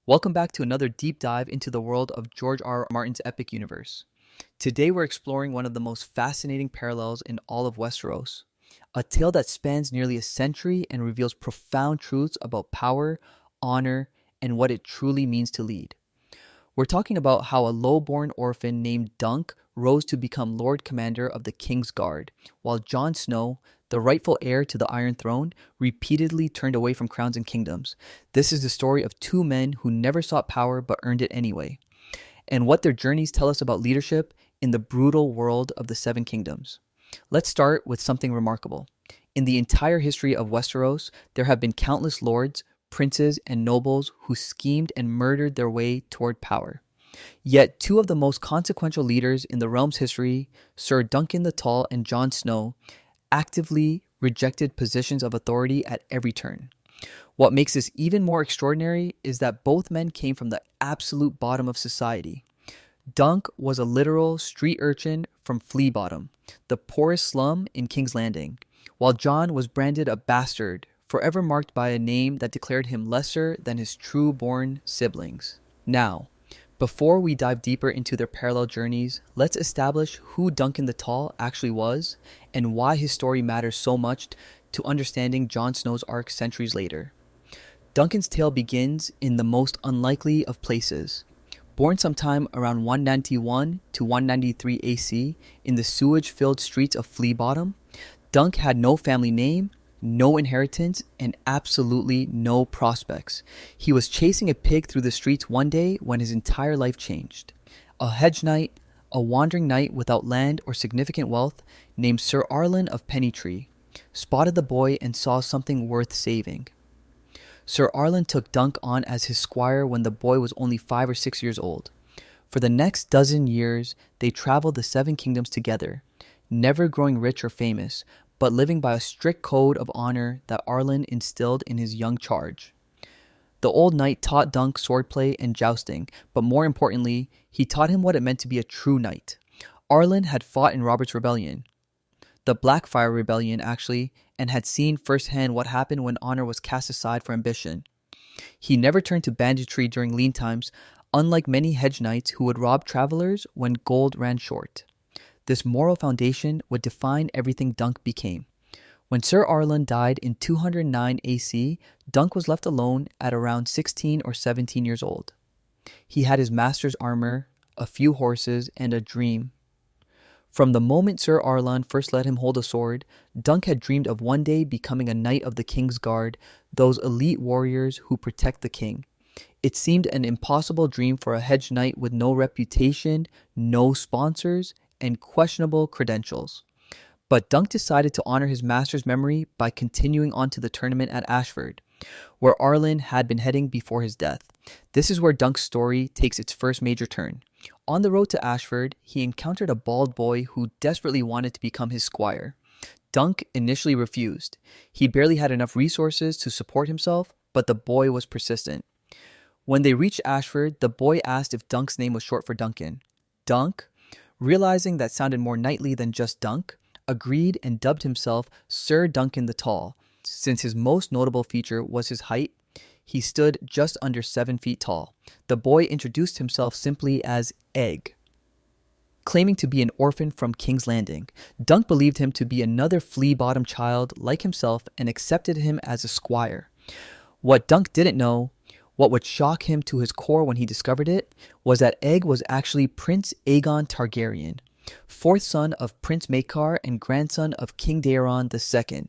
Welcome back to another deep dive into the world of George R. R. Martin's epic universe. Today we're exploring one of the most fascinating parallels in all of Westeros, a tale that spans nearly a century and reveals profound truths about power, honor, and what it truly means to lead. We're talking about how a low-born orphan named Dunk rose to become Lord Commander of the Kingsguard, while Jon Snow, the rightful heir to the Iron Throne, repeatedly turned away from crowns and kingdoms. This is the story of two men who never sought power but earned it anyway, and what their journeys tell us about leadership in the brutal world of the Seven Kingdoms. Let's start with something remarkable. In the entire history of Westeros, there have been countless lords, princes, and nobles who schemed and murdered their way toward power. Yet two of the most consequential leaders in the realm's history, Sir Duncan the Tall and Jon Snow, actively rejected positions of authority at every turn. What makes this even more extraordinary is that both men came from the absolute bottom of society. Dunk was a literal street urchin from Flea Bottom, the poorest slum in King's Landing, while Jon was branded a bastard, forever marked by a name that declared him lesser than his true-born siblings. Now, before we dive deeper into their parallel journeys, let's establish who Duncan the Tall actually was and why his story matters so much to understanding Jon Snow's arc centuries later. Duncan's tale begins in the most unlikely of places. Born sometime around 191 to 193 AC in the sewage-filled streets of Flea Bottom, Dunk had no family name, no inheritance, and absolutely no prospects. He was chasing a pig through the streets one day when his entire life changed. A hedge knight, a wandering knight without land or significant wealth, named Sir Arlen of Pennytree, spotted the boy and saw something worth saving. Sir Arlen took Dunk on as his squire when the boy was only 5 or 6 years old. For the next dozen years, they traveled the Seven Kingdoms together, never growing rich or famous, but living by a strict code of honor that Arlen instilled in his young charge. The old knight taught Dunk swordplay and jousting, but more importantly, he taught him what it meant to be a true knight. Arlen had fought in Robert's Rebellion, the Blackfire Rebellion actually, and had seen firsthand what happened when honor was cast aside for ambition. He never turned to banditry during lean times, unlike many hedge knights who would rob travelers when gold ran short. This moral foundation would define everything Dunk became. When Sir Arlen died in 209 AC, Dunk was left alone at around 16 or 17 years old. He had his master's armor, a few horses, and a dream. From the moment Sir Arlen first let him hold a sword, Dunk had dreamed of one day becoming a knight of the Kingsguard, those elite warriors who protect the king. It seemed an impossible dream for a hedge knight with no reputation, no sponsors, and questionable credentials. But Dunk decided to honor his master's memory by continuing on to the tournament at Ashford, where Arlen had been heading before his death. This is where Dunk's story takes its first major turn. On the road to Ashford, he encountered a bald boy who desperately wanted to become his squire. Dunk initially refused. He barely had enough resources to support himself, but the boy was persistent. When they reached Ashford, the boy asked if Dunk's name was short for Duncan. Dunk, realizing that sounded more knightly than just Dunk, agreed and dubbed himself Sir Duncan the Tall. Since his most notable feature was his height, he stood just under 7 feet tall. The boy introduced himself simply as Egg. Claiming to be an orphan from King's Landing, Dunk believed him to be another Flea Bottom child like himself and accepted him as a squire. What Dunk didn't know, what would shock him to his core when he discovered it, was that Egg was actually Prince Aegon Targaryen, fourth son of Prince Maekar and grandson of King Daeron II.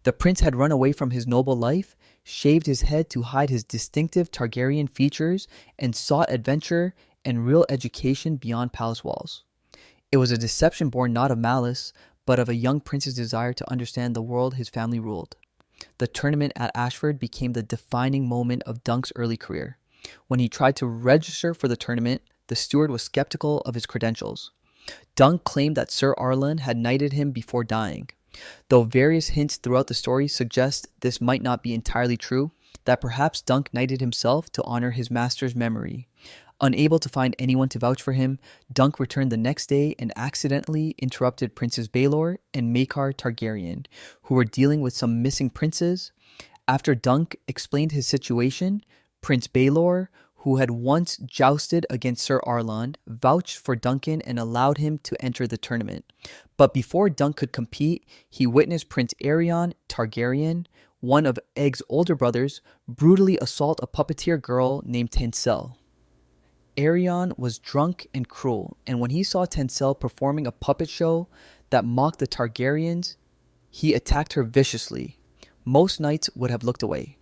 The prince had run away from his noble life, shaved his head to hide his distinctive Targaryen features, and sought adventure and real education beyond palace walls. It was a deception born not of malice, but of a young prince's desire to understand the world his family ruled. The tournament at Ashford became the defining moment of Dunk's early career. When he tried to register for the tournament, the steward was skeptical of his credentials. Dunk claimed that Sir Arlen had knighted him before dying. Though various hints throughout the story suggest this might not be entirely true, that perhaps Dunk knighted himself to honor his master's memory. Unable to find anyone to vouch for him, Dunk returned the next day and accidentally interrupted Princes Baelor and Maekar Targaryen, who were dealing with some missing princes. After Dunk explained his situation, Prince Baelor, who had once jousted against Sir Arlan, vouched for Duncan and allowed him to enter the tournament. But before Dunk could compete, he witnessed Prince Aerion Targaryen, one of Egg's older brothers, brutally assault a puppeteer girl named Tencel. Aerion was drunk and cruel, and when he saw Tencel performing a puppet show that mocked the Targaryens, he attacked her viciously. Most knights would have looked away.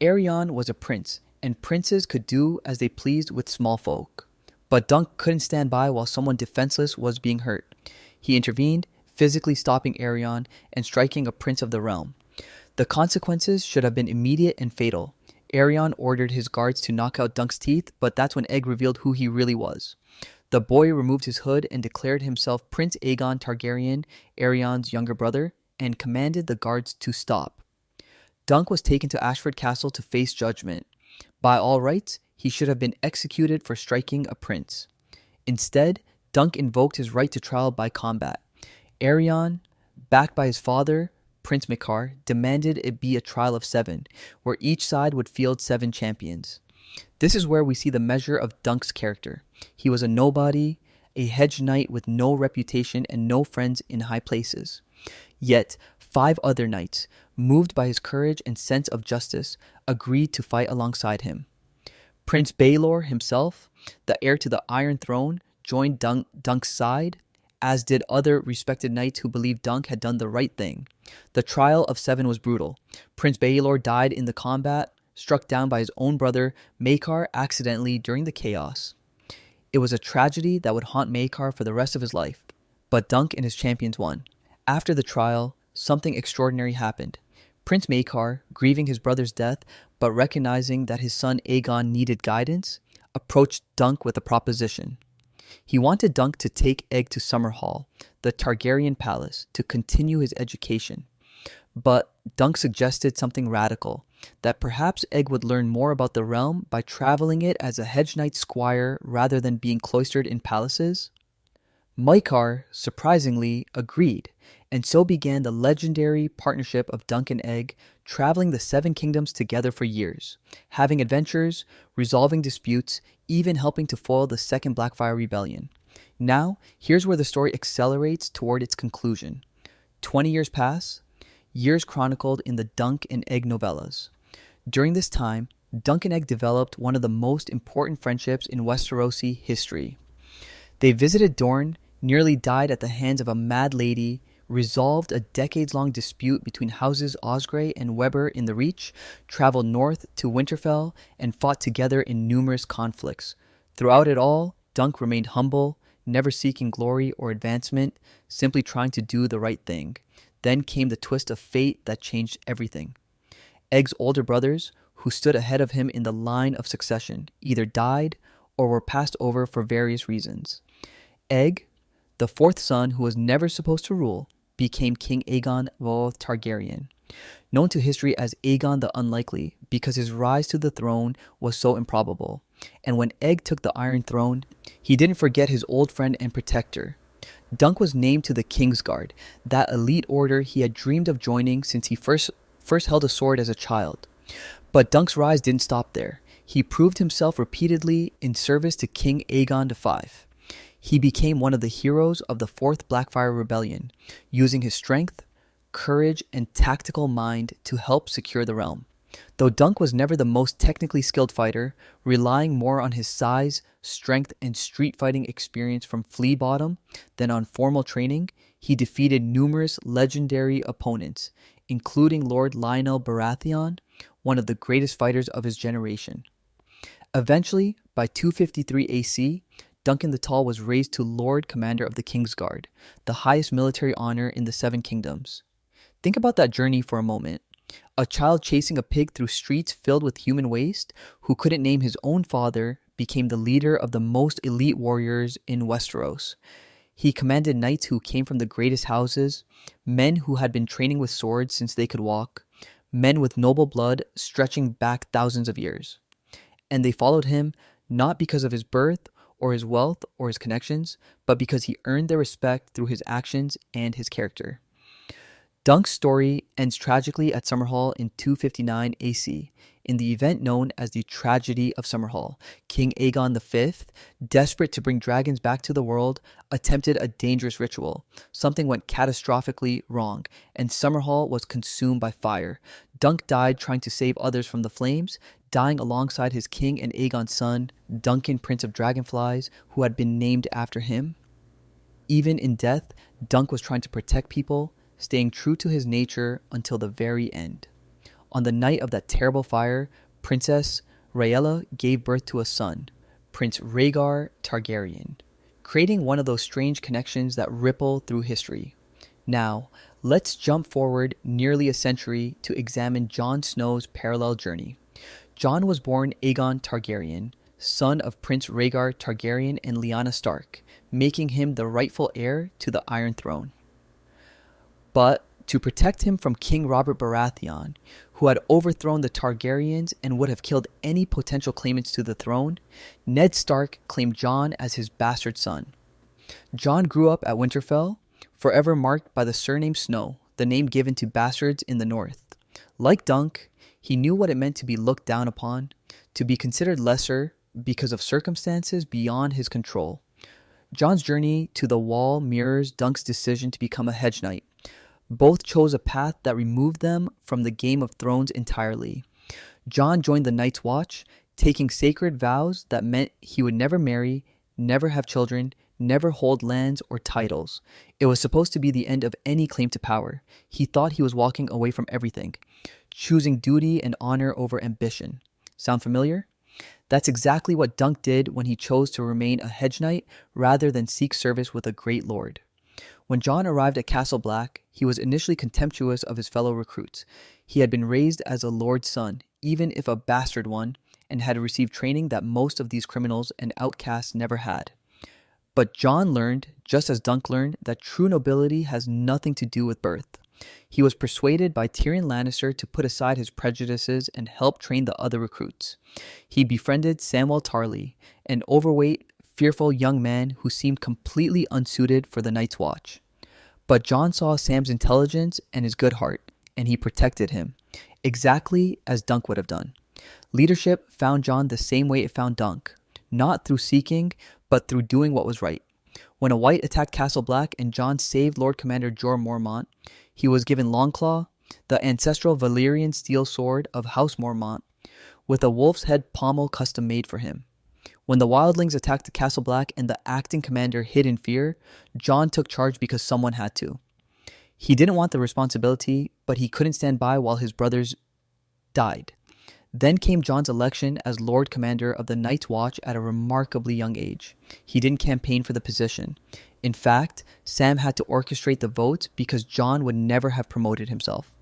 Aerion was a prince, and princes could do as they pleased with small folk. But Dunk couldn't stand by while someone defenseless was being hurt. He intervened, physically stopping Aerion and striking a prince of the realm. The consequences should have been immediate and fatal. Aerion ordered his guards to knock out Dunk's teeth, but that's when Egg revealed who he really was. The boy removed his hood and declared himself Prince Aegon Targaryen, Aerion's younger brother, and commanded the guards to stop. Dunk was taken to Ashford Castle to face judgment. By all rights, he should have been executed for striking a prince. Instead, Dunk invoked his right to trial by combat. Aerion, backed by his father, Prince Mikar, demanded it be a trial of 7, where each side would field 7 champions. This is where we see the measure of Dunk's character. He was a nobody, a hedge knight with no reputation and no friends in high places. Yet, 5 other knights, moved by his courage and sense of justice, agreed to fight alongside him. Prince Baelor himself, the heir to the Iron Throne, joined Dunk's side, as did other respected knights who believed Dunk had done the right thing. The trial of 7 was brutal. Prince Baelor died in the combat, struck down by his own brother Maekar accidentally during the chaos. It was a tragedy that would haunt Maekar for the rest of his life, but Dunk and his champions won. After the trial, something extraordinary happened. Prince Maekar, grieving his brother's death but recognizing that his son Aegon needed guidance, approached Dunk with a proposition. He wanted Dunk to take Egg to Summerhall, the Targaryen palace, to continue his education. But Dunk suggested something radical, that perhaps Egg would learn more about the realm by traveling it as a hedge knight squire rather than being cloistered in palaces. Maekar, surprisingly, agreed, and so began the legendary partnership of Dunk and Egg, traveling the 7 kingdoms together for years, having adventures, resolving disputes, even helping to foil the Second Blackfyre Rebellion. Now, here's where the story accelerates toward its conclusion. 20 years pass, years chronicled in the Dunk and Egg novellas. During this time, Dunk and Egg developed one of the most important friendships in Westerosi history. They visited Dorne, nearly died at the hands of a mad lady, resolved a decades-long dispute between houses Osgrey and Weber in the Reach, traveled north to Winterfell, and fought together in numerous conflicts. Throughout it all, Dunk remained humble, never seeking glory or advancement, simply trying to do the right thing. Then came the twist of fate that changed everything. Egg's older brothers, who stood ahead of him in the line of succession, either died or were passed over for various reasons. Egg, the 4th son who was never supposed to rule, became King Aegon Targaryen, known to history as Aegon the Unlikely because his rise to the throne was so improbable. And when Egg took the Iron Throne, he didn't forget his old friend and protector. Dunk was named to the Kingsguard, that elite order he had dreamed of joining since he first held a sword as a child. But Dunk's rise didn't stop there. He proved himself repeatedly in service to King Aegon V. He became one of the heroes of the 4th Blackfyre Rebellion, using his strength, courage, and tactical mind to help secure the realm. Though Dunk was never the most technically skilled fighter, relying more on his size, strength, and street fighting experience from Flea Bottom than on formal training, he defeated numerous legendary opponents, including Lord Lionel Baratheon, one of the greatest fighters of his generation. Eventually, by 253 AC, Duncan the Tall was raised to Lord Commander of the Kingsguard, the highest military honor in the 7 kingdoms. Think about that journey for a moment. A child chasing a pig through streets filled with human waste, who couldn't name his own father, became the leader of the most elite warriors in Westeros. He commanded knights who came from the greatest houses, men who had been training with swords since they could walk, men with noble blood stretching back thousands of years. And they followed him not because of his birth or his wealth or his connections, but because he earned their respect through his actions and his character. Dunk's story ends tragically at Summerhall in 259 AC. In the event known as the Tragedy of Summerhall, King Aegon V, desperate to bring dragons back to the world, attempted a dangerous ritual. Something went catastrophically wrong, and Summerhall was consumed by fire. Dunk died trying to save others from the flames, dying alongside his king and Aegon's son, Duncan, Prince of Dragonflies, who had been named after him. Even in death, Dunk was trying to protect people, staying true to his nature until the very end. On the night of that terrible fire, Princess Rhaella gave birth to a son, Prince Rhaegar Targaryen, creating one of those strange connections that ripple through history. Now, let's jump forward nearly a century to examine Jon Snow's parallel journey. Jon was born Aegon Targaryen, son of Prince Rhaegar Targaryen and Lyanna Stark, making him the rightful heir to the Iron Throne. But to protect him from King Robert Baratheon, who had overthrown the Targaryens and would have killed any potential claimants to the throne, Ned Stark claimed Jon as his bastard son. Jon grew up at Winterfell, forever marked by the surname Snow, the name given to bastards in the north. Like Dunk, he knew what it meant to be looked down upon, to be considered lesser because of circumstances beyond his control. Jon's journey to the Wall mirrors Dunk's decision to become a hedge knight. Both chose a path that removed them from the Game of Thrones entirely. Jon joined the Night's Watch, taking sacred vows that meant he would never marry, never have children, never hold lands or titles. It was supposed to be the end of any claim to power. He thought he was walking away from everything, choosing duty and honor over ambition. Sound familiar? That's exactly what Dunk did when he chose to remain a hedge knight rather than seek service with a great lord. When Jon arrived at Castle Black, he was initially contemptuous of his fellow recruits. He had been raised as a lord's son, even if a bastard one, and had received training that most of these criminals and outcasts never had. But Jon learned, just as Dunk learned, that true nobility has nothing to do with birth. He was persuaded by Tyrion Lannister to put aside his prejudices and help train the other recruits. He befriended Samwell Tarly, an overweight, fearful young man who seemed completely unsuited for the Night's Watch. But Jon saw Sam's intelligence and his good heart, and he protected him, exactly as Dunk would have done. Leadership found Jon the same way it found Dunk, not through seeking, but through doing what was right. When a white attacked Castle Black and Jon saved Lord Commander Jorah Mormont, he was given Longclaw, the ancestral Valyrian steel sword of House Mormont, with a wolf's head pommel custom made for him. When the wildlings attacked the Castle Black and the acting commander hid in fear, Jon took charge because someone had to. He didn't want the responsibility, but he couldn't stand by while his brothers died. Then came Jon's election as Lord Commander of the Night's Watch at a remarkably young age. He didn't campaign for the position. In fact, Sam had to orchestrate the votes because Jon would never have promoted himself.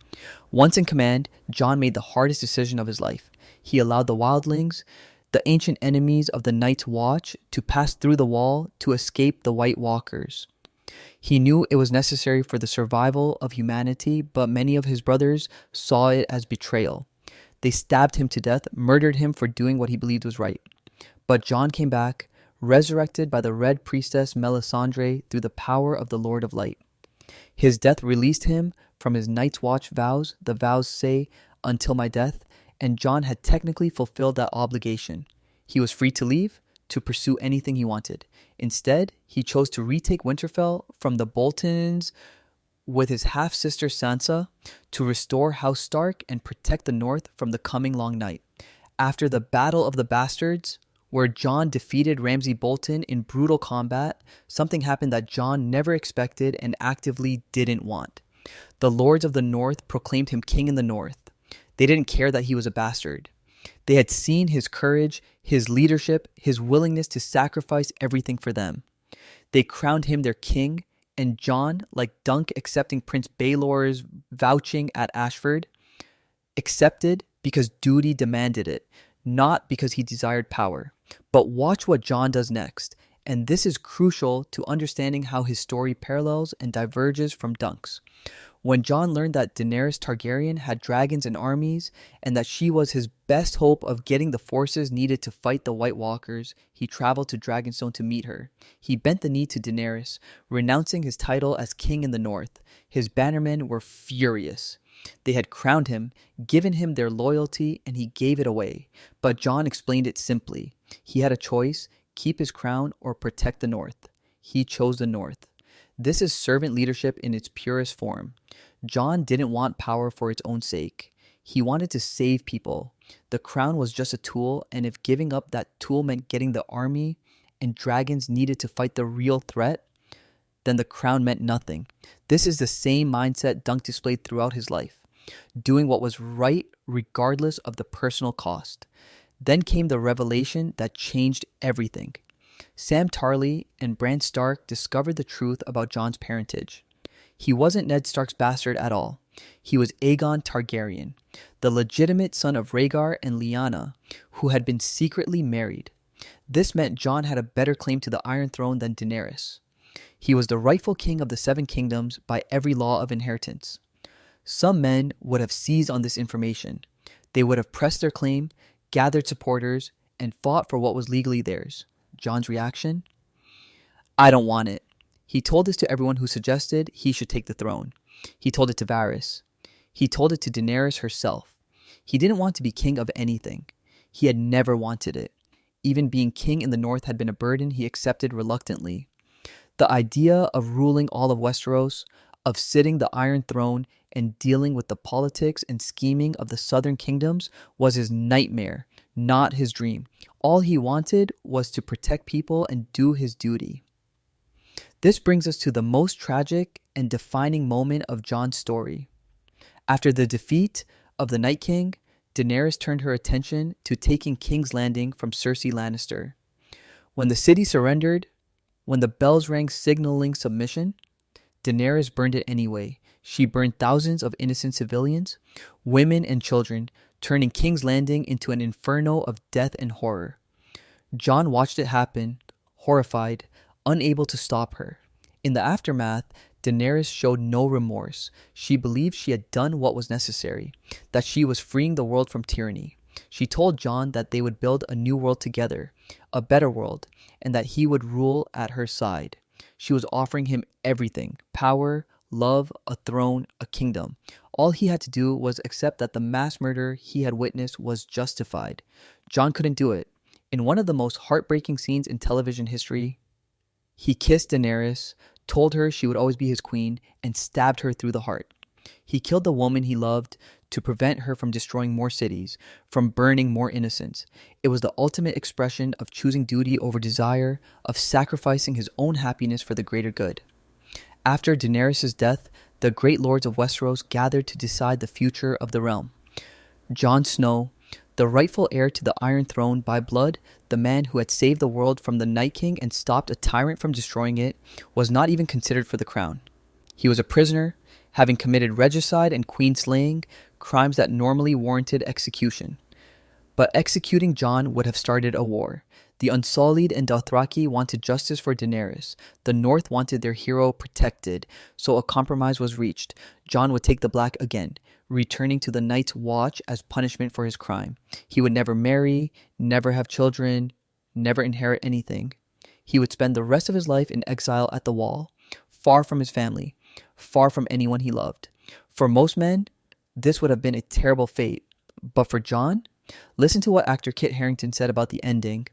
Once in command, Jon made the hardest decision of his life. He allowed the wildlings, the ancient enemies of the Night's Watch, to pass through the wall to escape the White Walkers. He knew it was necessary for the survival of humanity, but many of his brothers saw it as betrayal. They stabbed him to death, murdered him for doing what he believed was right. But Jon came back, resurrected by the Red Priestess Melisandre through the power of the Lord of Light. His death released him from his Night's Watch vows. The vows say, "Until my death," and Jon had technically fulfilled that obligation. He was free to leave, to pursue anything he wanted. Instead, he chose to retake Winterfell from the Boltons with his half-sister Sansa, to restore House Stark and protect the North from the coming long night. After the Battle of the Bastards, where Jon defeated Ramsay Bolton in brutal combat, something happened that Jon never expected and actively didn't want. The Lords of the North proclaimed him king in the North. They didn't care that he was a bastard. They had seen his courage, his leadership, his willingness to sacrifice everything for them. They crowned him their king, and Jon, like Dunk accepting Prince Baelor's vouching at Ashford, accepted because duty demanded it, not because he desired power. But watch what Jon does next, and this is crucial to understanding how his story parallels and diverges from Dunk's. When Jon learned that Daenerys Targaryen had dragons and armies, and that she was his best hope of getting the forces needed to fight the White Walkers, he traveled to Dragonstone to meet her. He bent the knee to Daenerys, renouncing his title as king in the north. His bannermen were furious. They had crowned him, given him their loyalty, and he gave it away. But Jon explained it simply. He had a choice: keep his crown or protect the north. He chose the north. This is servant leadership in its purest form. Jon didn't want power for its own sake. He wanted to save people. The crown was just a tool, and if giving up that tool meant getting the army and dragons needed to fight the real threat, then the crown meant nothing. This is the same mindset Dunk displayed throughout his life, doing what was right regardless of the personal cost. Then came the revelation that changed everything. Sam Tarly and Bran Stark discovered the truth about Jon's parentage. He wasn't Ned Stark's bastard at all. He was Aegon Targaryen, the legitimate son of Rhaegar and Lyanna, who had been secretly married. This meant Jon had a better claim to the Iron Throne than Daenerys. He was the rightful king of the Seven Kingdoms by every law of inheritance. Some men would have seized on this information. They would have pressed their claim, gathered supporters, and fought for what was legally theirs. Jon's reaction? I don't want it. He told this to everyone who suggested he should take the throne. He told it to Varys. He told it to Daenerys herself. He didn't want to be king of anything. He had never wanted it. Even being king in the north had been a burden he accepted reluctantly. The idea of ruling all of Westeros, of sitting the Iron Throne and dealing with the politics and scheming of the southern kingdoms was his nightmare, not his dream. All he wanted was to protect people and do his duty. This brings us to the most tragic and defining moment of Jon's story. After the defeat of the Night King, Daenerys turned her attention to taking King's Landing from Cersei Lannister. When the city surrendered, when the bells rang signaling submission, Daenerys burned it anyway. She burned thousands of innocent civilians, women and children, turning King's Landing into an inferno of death and horror. Jon watched it happen, horrified, unable to stop her. In the aftermath, Daenerys showed no remorse. She believed she had done what was necessary, that she was freeing the world from tyranny. She told Jon that they would build a new world together, a better world, and that he would rule at her side. She was offering him everything: power, love, a throne, a kingdom. All he had to do was accept that the mass murder he had witnessed was justified. Jon couldn't do it. In one of the most heartbreaking scenes in television history, he kissed Daenerys, told her she would always be his queen, and stabbed her through the heart. He killed the woman he loved to prevent her from destroying more cities, from burning more innocents. It was the ultimate expression of choosing duty over desire, of sacrificing his own happiness for the greater good. After Daenerys' death, the great lords of Westeros gathered to decide the future of the realm. Jon Snow, the rightful heir to the Iron Throne by blood, the man who had saved the world from the Night King and stopped a tyrant from destroying it, was not even considered for the crown. He was a prisoner, having committed regicide and queen slaying, crimes that normally warranted execution. But executing Jon would have started a war. The Unsullied and Dothraki wanted justice for Daenerys. The North wanted their hero protected, so a compromise was reached. Jon would take the black again, returning to the Night's Watch as punishment for his crime. He would never marry, never have children, never inherit anything. He would spend the rest of his life in exile at the Wall, far from his family, far from anyone he loved. For most men, this would have been a terrible fate. But for Jon, listen to what actor Kit Harington said about the ending.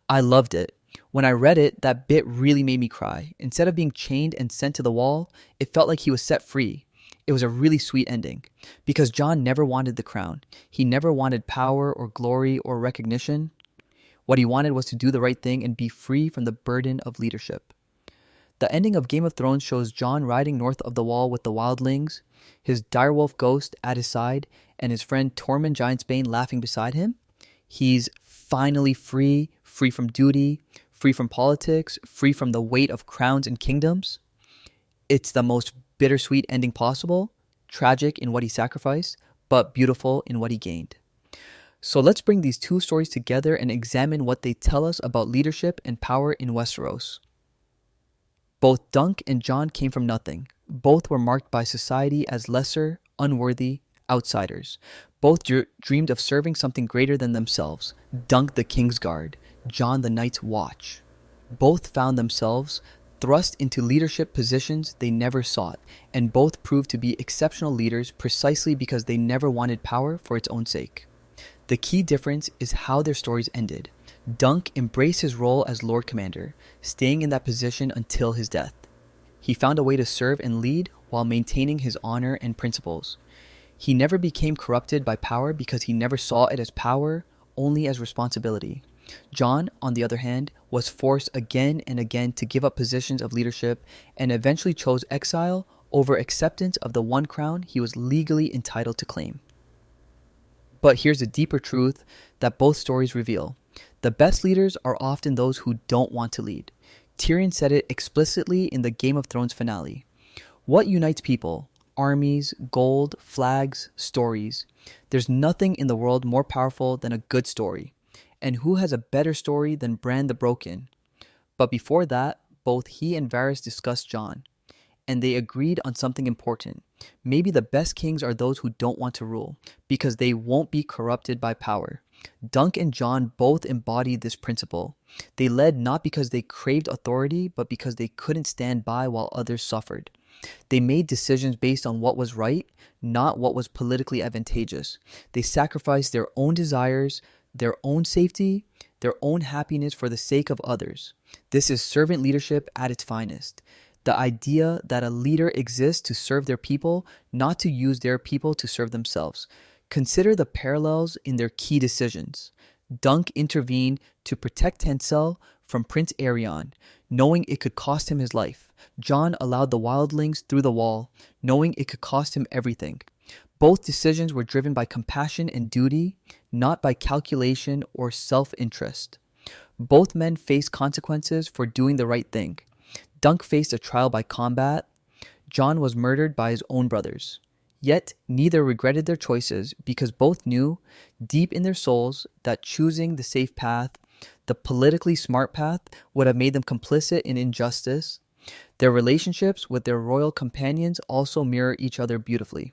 I loved it. When I read it, that bit really made me cry. Instead of being chained and sent to the wall, it felt like he was set free. It was a really sweet ending. Because Jon never wanted the crown. He never wanted power or glory or recognition. What he wanted was to do the right thing and be free from the burden of leadership. The ending of Game of Thrones shows Jon riding north of the wall with the wildlings, his direwolf ghost at his side, and his friend Tormund Giantsbane laughing beside him. He's finally free, free from duty, free from politics, free from the weight of crowns and kingdoms. It's the most bittersweet ending possible, tragic in what he sacrificed, but beautiful in what he gained. So let's bring these two stories together and examine what they tell us about leadership and power in Westeros. Both Dunk and John came from nothing. Both were marked by society as lesser, unworthy outsiders. Both dreamed of serving something greater than themselves. Dunk the Kingsguard, John the Night's Watch. Both found themselves thrust into leadership positions they never sought, and both proved to be exceptional leaders precisely because they never wanted power for its own sake. The key difference is how their stories ended. Dunk embraced his role as Lord Commander, staying in that position until his death. He found a way to serve and lead while maintaining his honor and principles. He never became corrupted by power because he never saw it as power, only as responsibility. John, on the other hand, was forced again and again to give up positions of leadership and eventually chose exile over acceptance of the one crown he was legally entitled to claim. But here's a deeper truth that both stories reveal. The best leaders are often those who don't want to lead. Tyrion said it explicitly in the Game of Thrones finale. What unites people? Armies, gold, flags, stories. There's nothing in the world more powerful than a good story. And who has a better story than Bran the Broken? But before that, both he and Varys discussed Jon, and they agreed on something important. Maybe the best kings are those who don't want to rule, because they won't be corrupted by power. Dunk and Jon both embodied this principle. They led not because they craved authority, but because they couldn't stand by while others suffered. They made decisions based on what was right, not what was politically advantageous. They sacrificed their own desires, their own safety, their own happiness for the sake of others. This is servant leadership at its finest. The idea that a leader exists to serve their people, not to use their people to serve themselves. Consider the parallels in their key decisions. Dunk intervened to protect Tencel from Prince Aerion, knowing it could cost him his life. Jon allowed the wildlings through the wall, knowing it could cost him everything. Both decisions were driven by compassion and duty, not by calculation or self-interest. Both men faced consequences for doing the right thing. Dunk faced a trial by combat. Jon was murdered by his own brothers. Yet neither regretted their choices because both knew, deep in their souls, that choosing the safe path, the politically smart path, would have made them complicit in injustice. Their relationships with their royal companions also mirror each other beautifully.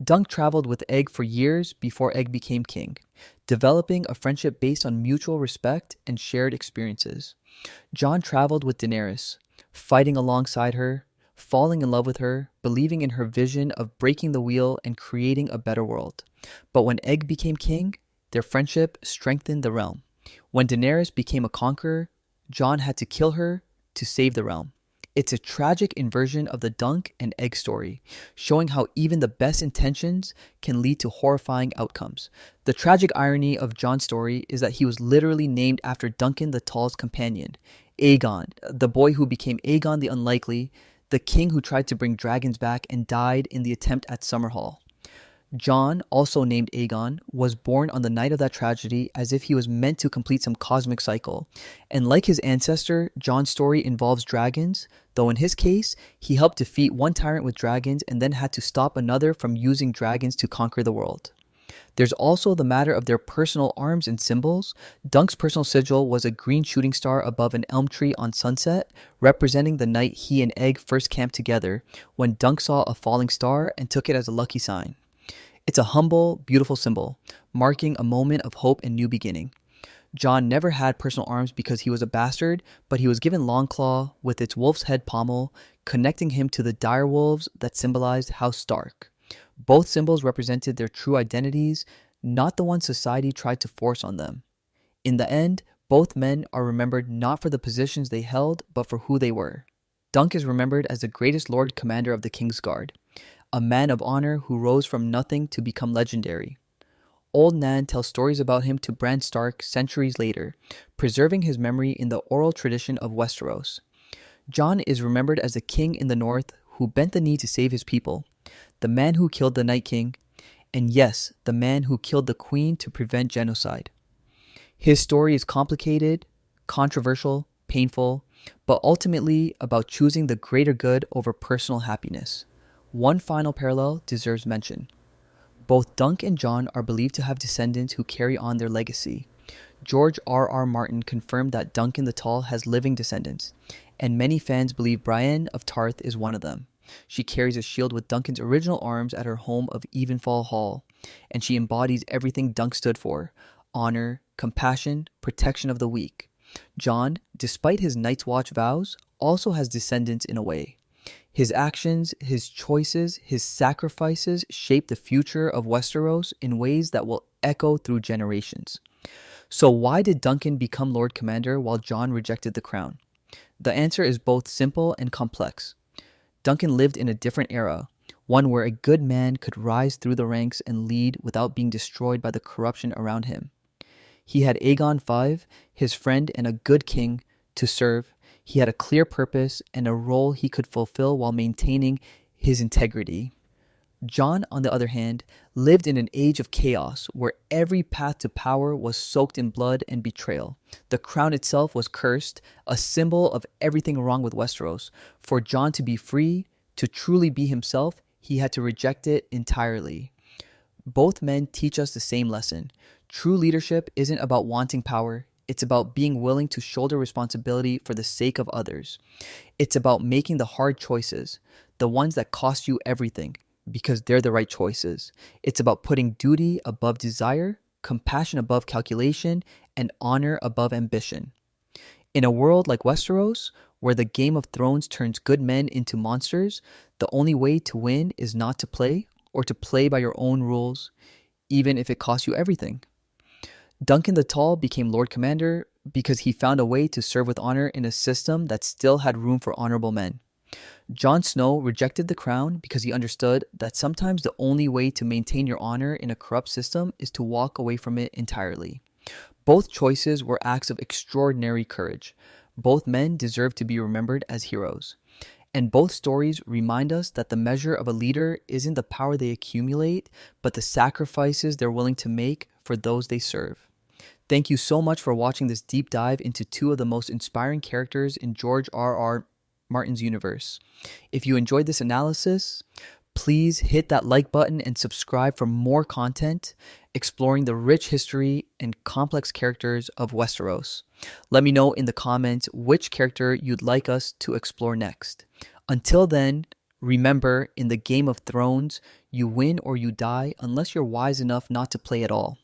Dunk traveled with Egg for years before Egg became king, developing a friendship based on mutual respect and shared experiences. Jon traveled with Daenerys, fighting alongside her, falling in love with her, believing in her vision of breaking the wheel and creating a better world. But when Egg became king, their friendship strengthened the realm. When Daenerys became a conqueror, Jon had to kill her to save the realm. It's a tragic inversion of the Dunk and Egg story, showing how even the best intentions can lead to horrifying outcomes. The tragic irony of Jon's story is that he was literally named after Duncan the Tall's companion, Aegon, the boy who became Aegon the Unlikely, the king who tried to bring dragons back and died in the attempt at Summerhall. Jon, also named Aegon, was born on the night of that tragedy as if he was meant to complete some cosmic cycle. And like his ancestor, Jon's story involves dragons, though in his case, he helped defeat one tyrant with dragons and then had to stop another from using dragons to conquer the world. There's also the matter of their personal arms and symbols. Dunk's personal sigil was a green shooting star above an elm tree on sunset, representing the night he and Egg first camped together, when Dunk saw a falling star and took it as a lucky sign. It's a humble, beautiful symbol, marking a moment of hope and new beginning. Jon never had personal arms because he was a bastard, but he was given Longclaw with its wolf's head pommel, connecting him to the dire wolves that symbolized House Stark. Both symbols represented their true identities, not the ones society tried to force on them. In the end, both men are remembered not for the positions they held, but for who they were. Dunk is remembered as the greatest Lord Commander of the Kingsguard, a man of honor who rose from nothing to become legendary. Old Nan tells stories about him to Bran Stark centuries later, preserving his memory in the oral tradition of Westeros. Jon is remembered as the king in the north who bent the knee to save his people, the man who killed the Night King, and yes, the man who killed the queen to prevent genocide. His story is complicated, controversial, painful, but ultimately about choosing the greater good over personal happiness. One final parallel deserves mention. Both Dunk and Jon are believed to have descendants who carry on their legacy. George R.R. Martin confirmed that Duncan the Tall has living descendants, and many fans believe Brienne of Tarth is one of them. She carries a shield with Duncan's original arms at her home of Evenfall Hall, and she embodies everything Dunk stood for: honor, compassion, protection of the weak. Jon, despite his Night's Watch vows, also has descendants in a way. His actions, his choices, his sacrifices shape the future of Westeros in ways that will echo through generations. So why did Duncan become Lord Commander while Jon rejected the crown? The answer is both simple and complex. Duncan lived in a different era, one where a good man could rise through the ranks and lead without being destroyed by the corruption around him. He had Aegon V, his friend and a good king, to serve. He had a clear purpose and a role he could fulfill while maintaining his integrity. Jon, on the other hand, lived in an age of chaos where every path to power was soaked in blood and betrayal. The crown itself was cursed, a symbol of everything wrong with Westeros. For Jon to be free, to truly be himself, he had to reject it entirely. Both men teach us the same lesson. True leadership isn't about wanting power. It's about being willing to shoulder responsibility for the sake of others. It's about making the hard choices, the ones that cost you everything, because they're the right choices. It's about putting duty above desire, compassion above calculation, and honor above ambition. In a world like Westeros, where the Game of Thrones turns good men into monsters, the only way to win is not to play, or to play by your own rules, even if it costs you everything. Duncan the Tall became Lord Commander because he found a way to serve with honor in a system that still had room for honorable men. Jon Snow rejected the crown because he understood that sometimes the only way to maintain your honor in a corrupt system is to walk away from it entirely. Both choices were acts of extraordinary courage. Both men deserve to be remembered as heroes. And both stories remind us that the measure of a leader isn't the power they accumulate, but the sacrifices they're willing to make for those they serve. Thank you so much for watching this deep dive into two of the most inspiring characters in George R.R. Martin's universe. If you enjoyed this analysis, please hit that like button and subscribe for more content exploring the rich history and complex characters of Westeros. Let me know in the comments which character you'd like us to explore next. Until then, remember, in the Game of Thrones, you win or you die unless you're wise enough not to play at all.